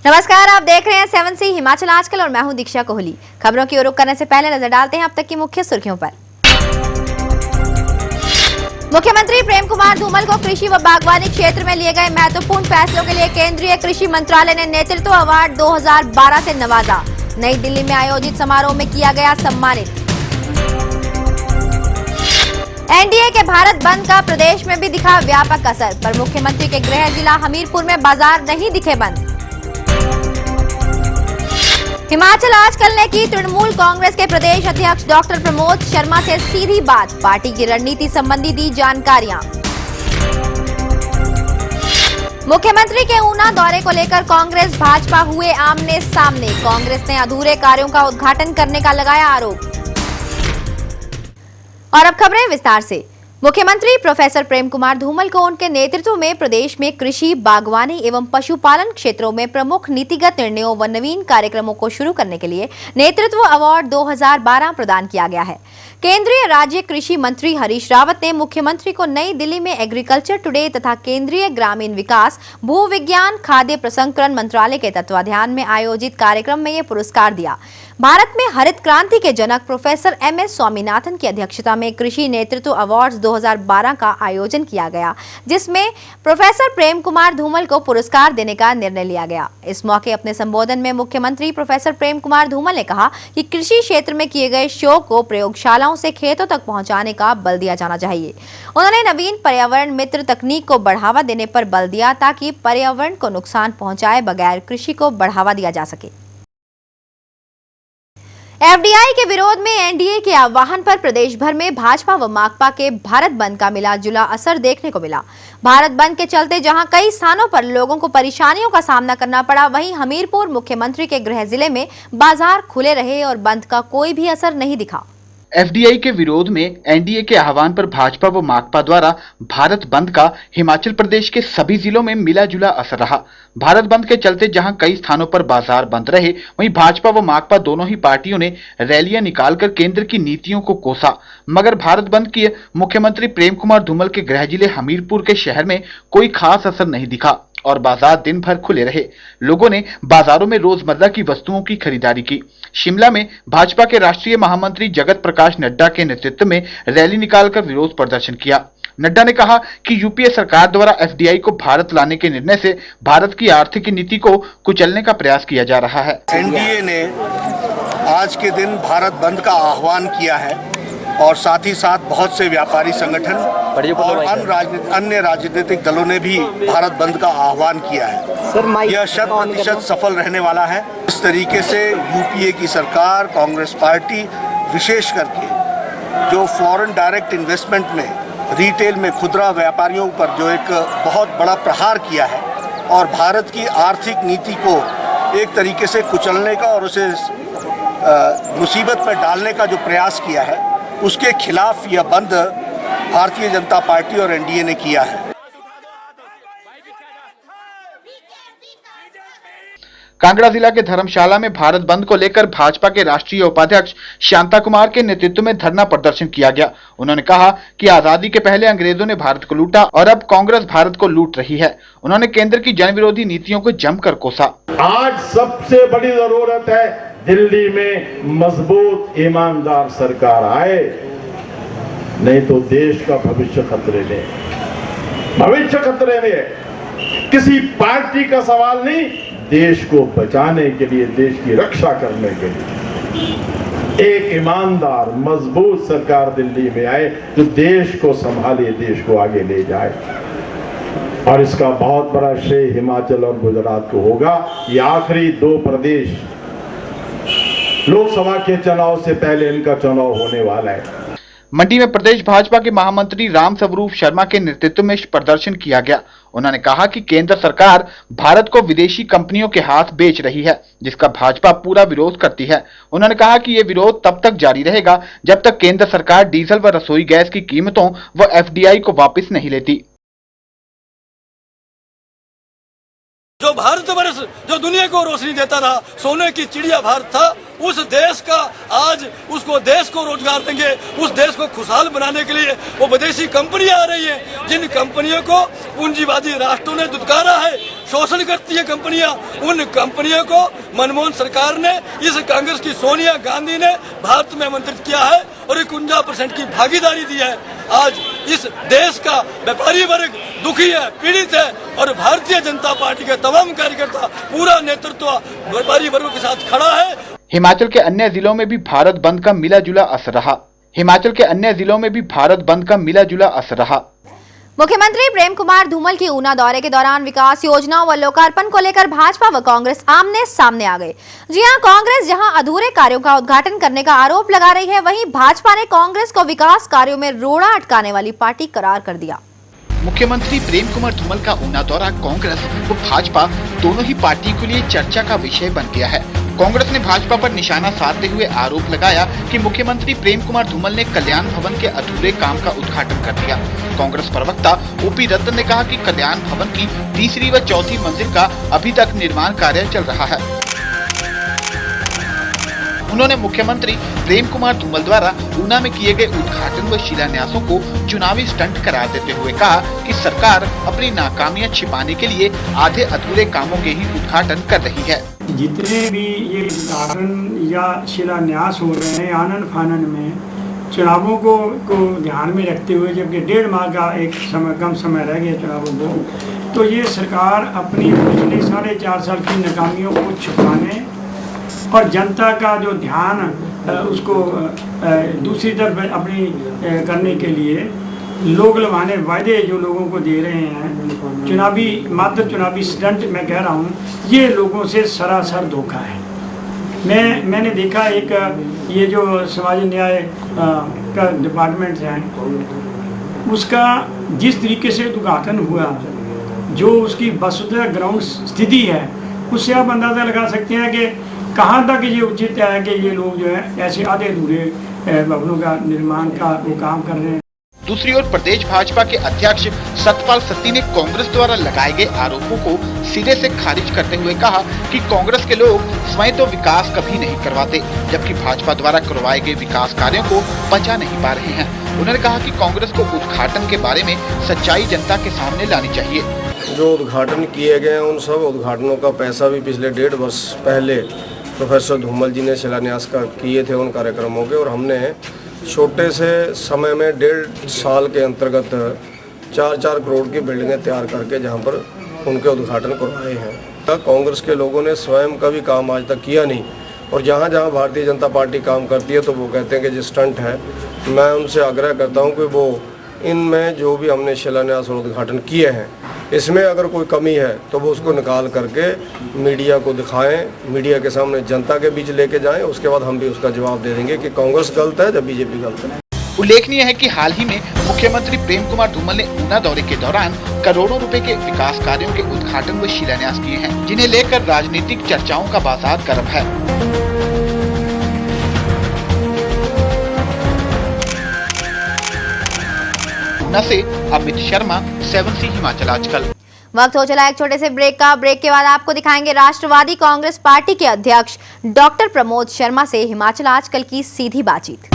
नमस्कार, आप देख रहे हैं 7C हिमाचल आजकल और मैं हूं दीक्षा कोहली। खबरों की ओर रुख करने से पहले नजर डालते हैं अब तक की मुख्य सुर्खियों पर। मुख्यमंत्री प्रेम कुमार धूमल को कृषि व बागवानी क्षेत्र में लिए गए महत्वपूर्ण फैसलों के लिए केंद्रीय कृषि मंत्रालय ने नेतृत्व अवार्ड 2012 से नवाजा। नई दिल्ली में आयोजित समारोह में किया गया सम्मानित। एनडीए के भारत बंद का प्रदेश में भी दिखा व्यापक असर, पर मुख्यमंत्री के गृह जिला हमीरपुर में बाजार नहीं दिखे बंद। हिमाचल आजकल ने की तृणमूल कांग्रेस के प्रदेश अध्यक्ष डॉक्टर प्रमोद शर्मा से सीधी बात, पार्टी की रणनीति संबंधी दी जानकारियां। मुख्यमंत्री के ऊना दौरे को लेकर कांग्रेस भाजपा हुए आमने सामने, कांग्रेस ने अधूरे कार्यों का उद्घाटन करने का लगाया आरोप। और अब खबरें विस्तार से। मुख्यमंत्री प्रोफेसर प्रेम कुमार धूमल को उनके नेतृत्व में प्रदेश में कृषि, बागवानी एवं पशुपालन क्षेत्रों में प्रमुख नीतिगत निर्णयों व नवीन कार्यक्रमों को शुरू करने के लिए नेतृत्व अवार्ड 2012 प्रदान किया गया है। केंद्रीय राज्य कृषि मंत्री हरीश रावत ने मुख्यमंत्री को नई दिल्ली में एग्रीकल्चर टुडे तथा केंद्रीय ग्रामीण विकास, भू विज्ञान, खाद्य प्रसंस्करण मंत्रालय के तत्वाधान में आयोजित कार्यक्रम में यह पुरस्कार दिया। भारत में हरित क्रांति के जनक प्रोफेसर एमएस स्वामीनाथन की अध्यक्षता में कृषि नेतृत्व अवार्ड्स 2012 का आयोजन किया गया, जिसमें प्रोफेसर प्रेम कुमार धूमल को पुरस्कार देने का निर्णय लिया गया। इस मौके अपने संबोधन में मुख्यमंत्री प्रोफेसर प्रेम कुमार धूमल ने कहा कि कृषि क्षेत्र में किए गए शोध को प्रयोगशालाओं से खेतों तक पहुंचाने का बल दिया जाना चाहिए। उन्होंने नवीन पर्यावरण मित्र तकनीक को बढ़ावा देने पर बल दिया ताकि पर्यावरण को नुकसान पहुंचाए बगैर कृषि को बढ़ावा दिया जा सके। एफडीआई के विरोध में एनडीए के आह्वान पर प्रदेश भर में भाजपा व माकपा के भारत बंद का मिला जुला असर देखने को मिला। भारत बंद के चलते जहां कई स्थानों पर लोगों को परेशानियों का सामना करना पड़ा, वहीं हमीरपुर मुख्यमंत्री के गृह जिले में बाजार खुले रहे और बंद का कोई भी असर नहीं दिखा। एफडीआई के विरोध में एनडीए के आह्वान पर भाजपा व माकपा द्वारा भारत बंद का हिमाचल प्रदेश के सभी जिलों में मिला जुला असर रहा। भारत बंद के चलते जहां कई स्थानों पर बाजार बंद रहे, वहीं भाजपा व माकपा दोनों ही पार्टियों ने रैलियां निकालकर केंद्र की नीतियों को कोसा। मगर भारत बंद की मुख्यमंत्री प्रेम कुमार धूमल के गृह जिले हमीरपुर के शहर में कोई खास असर नहीं दिखा और बाजार दिन भर खुले रहे। लोगों ने बाजारों में रोजमर्रा की वस्तुओं की खरीदारी की। शिमला में भाजपा के राष्ट्रीय महामंत्री जगत प्रकाश नड्डा के नेतृत्व में रैली निकालकर विरोध प्रदर्शन किया। नड्डा ने कहा कि यूपीए सरकार द्वारा एफडीआई को भारत लाने के निर्णय से भारत की आर्थिक नीति को कुचलने का प्रयास किया जा रहा है। एनडीए ने आज के दिन भारत बंद का आह्वान किया है और साथ ही साथ बहुत से व्यापारी संगठन और अन्य राजनीतिक दलों ने भी भारत बंद का आह्वान किया है। यह 100% सफल रहने वाला है। इस तरीके से यूपीए की सरकार, कांग्रेस पार्टी विशेष करके जो फॉरेन डायरेक्ट इन्वेस्टमेंट में, रिटेल में खुदरा व्यापारियों पर जो एक बहुत बड़ा प्रहार किया है और भारत की आर्थिक नीति को एक तरीके से कुचलने का और उसे मुसीबत में डालने का जो प्रयास किया है, उसके खिलाफ यह बंद भारतीय जनता पार्टी और एनडीए ने किया है। कांगड़ा जिला के धर्मशाला में भारत बंद को लेकर भाजपा के राष्ट्रीय उपाध्यक्ष शांता कुमार के नेतृत्व में धरना प्रदर्शन किया गया। उन्होंने कहा कि आजादी के पहले अंग्रेजों ने भारत को लूटा और अब कांग्रेस भारत को लूट रही है। उन्होंने केंद्र की जन विरोधी नीतियों को जमकर कोसा। आज सबसे बड़ी जरूरत है दिल्ली में मजबूत ईमानदार सरकार आए, नहीं तो देश का भविष्य खतरे में। भविष्य खतरे में किसी पार्टी का सवाल नहीं, देश को बचाने के लिए, देश की रक्षा करने के लिए एक ईमानदार मजबूत सरकार दिल्ली में आए जो देश को संभाले, देश को आगे ले जाए। और इसका बहुत बड़ा श्रेय हिमाचल और गुजरात को होगा। ये आखिरी दो प्रदेश लोकसभा के चुनाव से पहले इनका चुनाव होने वाला है। मंडी में प्रदेश भाजपा के महामंत्री राम स्वरूप शर्मा के नेतृत्व में प्रदर्शन किया गया। उन्होंने कहा कि केंद्र सरकार भारत को विदेशी कंपनियों के हाथ बेच रही है, जिसका भाजपा पूरा विरोध करती है। उन्होंने कहा कि ये विरोध तब तक जारी रहेगा जब तक केंद्र सरकार डीजल व रसोई गैस की कीमतों व एफडीआई को वापस नहीं लेती। जो भारतवर्ष जो दुनिया को रोशनी देता रहा, सोने की चिड़िया भारत था, उस देश का आज उसको देश को रोजगार देंगे, उस देश को खुशहाल बनाने के लिए वो विदेशी कंपनियां आ रही हैं, जिन कंपनियों को पूंजीवादी राष्ट्रों ने दुत्कारा है, शोषण करती है कंपनियां। उन कंपनियों को मनमोहन सरकार ने, इस कांग्रेस की सोनिया गांधी ने भारत में आमंत्रित किया है और 51% की भागीदारी दी है। आज इस देश का व्यापारी वर्ग दुखी है, पीड़ित है और भारतीय जनता पार्टी के तमाम कार्यकर्ता, पूरा नेतृत्व व्यापारी वर्गों के साथ खड़ा है। हिमाचल के अन्य जिलों में भी भारत बंद का मिला जुला असर रहा। हिमाचल के अन्य जिलों में भी भारत बंद का मिला जुला असर रहा। मुख्यमंत्री प्रेम कुमार धूमल की ऊना दौरे के दौरान विकास योजनाओं व लोकार्पण को लेकर भाजपा व कांग्रेस आमने सामने आ गए। जी हां, कांग्रेस जहां अधूरे कार्यों का उद्घाटन करने का आरोप लगा रही है, वहीं भाजपा ने कांग्रेस को विकास कार्यों में रोड़ा अटकाने वाली पार्टी करार कर दिया। मुख्यमंत्री प्रेम कुमार धूमल का ऊना दौरा कांग्रेस व भाजपा दोनों ही पार्टियों के लिए चर्चा का विषय बन गया है। कांग्रेस ने भाजपा पर निशाना साधते हुए आरोप लगाया कि मुख्यमंत्री प्रेम कुमार धूमल ने कल्याण भवन के अधूरे काम का उद्घाटन कर दिया। कांग्रेस प्रवक्ता ओपी रतन ने कहा कि कल्याण भवन की तीसरी व चौथी मंजिल का अभी तक निर्माण कार्य चल रहा है। उन्होंने मुख्यमंत्री प्रेम कुमार धूमल द्वारा ऊना में किए गए उद्घाटन व शिलान्यासों को चुनावी स्टंट करार देते हुए कहा कि सरकार अपनी नाकामियां छिपाने के लिए आधे अधूरे कामों के ही उद्घाटन कर रही है। जितने भी ये उद्घाटन या शिलान्यास हो रहे हैं आनन फानन में, चुनावों को ध्यान में रखते हुए, जबकि 1.5 माह का कम समय रह गया चुनावों को, तो ये सरकार अपनी पिछले 4.5 साल की नाकामियों को छुपाने और जनता का जो ध्यान उसको दूसरी तरफ अपनी करने के लिए लोग लुभाने वायदे जो लोगों को दे रहे हैं, मात्र चुनावी स्टंट मैं कह रहा हूँ, ये लोगों से सरासर धोखा है। मैंने देखा एक ये जो समाज न्याय का डिपार्टमेंट है, उसका जिस तरीके से उद्घाटन हुआ, जो उसकी वस्तुतः ग्राउंड स्थिति है, उससे आप अंदाज़ा लगा सकते हैं कि कहाँ तक ये उचित है कि ये लोग जो है ऐसे आधे अधूरे भवनों का निर्माण का वो काम कर रहे हैं। दूसरी ओर प्रदेश भाजपा के अध्यक्ष सतपाल सत्ती ने कांग्रेस द्वारा लगाए गए आरोपों को सिरे से खारिज करते हुए कहा कि कांग्रेस के लोग स्वयं तो विकास कभी नहीं करवाते, जबकि भाजपा द्वारा करवाए गए विकास कार्यों को पचा नहीं पा रहे हैं। उन्होंने कहा कि कांग्रेस को उद्घाटन के बारे में सच्चाई जनता के सामने लानी चाहिए। जो उद्घाटन किए गए उन सब उद्घाटनों का पैसा भी पिछले 1.5 वर्ष पहले प्रोफेसर धूमल जी ने शिलान्यास किए थे उन कार्यक्रमों के, और हमने छोटे से समय में 1.5 साल के अंतर्गत 4-4 करोड़ की बिल्डिंगें तैयार करके जहां पर उनके उद्घाटन करवाए हैं। कांग्रेस के लोगों ने स्वयं का भी काम आज तक किया नहीं, और जहां जहां भारतीय जनता पार्टी काम करती है तो वो कहते हैं कि जो स्टंट है। मैं उनसे आग्रह करता हूं कि वो इनमें जो भी हमने शिलान्यास और उद्घाटन किए हैं, इसमें अगर कोई कमी है तो वो उसको निकाल करके मीडिया को दिखाएं, मीडिया के सामने जनता के बीच लेके जाएं। उसके बाद हम भी उसका जवाब दे देंगे कि कांग्रेस गलत है या बीजेपी गलत है। उल्लेखनीय है कि हाल ही में मुख्यमंत्री प्रेम कुमार धूमल ने ऊना दौरे के दौरान करोड़ों रुपए के विकास कार्यों के उद्घाटन व शिलान्यास किए हैं, जिन्हें लेकर राजनीतिक चर्चाओं का बाजार गर्म है। ऊना से अमित शर्मा, 7C हिमाचल आजकल। वक्त हो चला एक छोटे से ब्रेक का। ब्रेक के बाद आपको दिखाएंगे राष्ट्रवादी कांग्रेस पार्टी के अध्यक्ष डॉक्टर प्रमोद शर्मा से हिमाचल आजकल की सीधी बातचीत।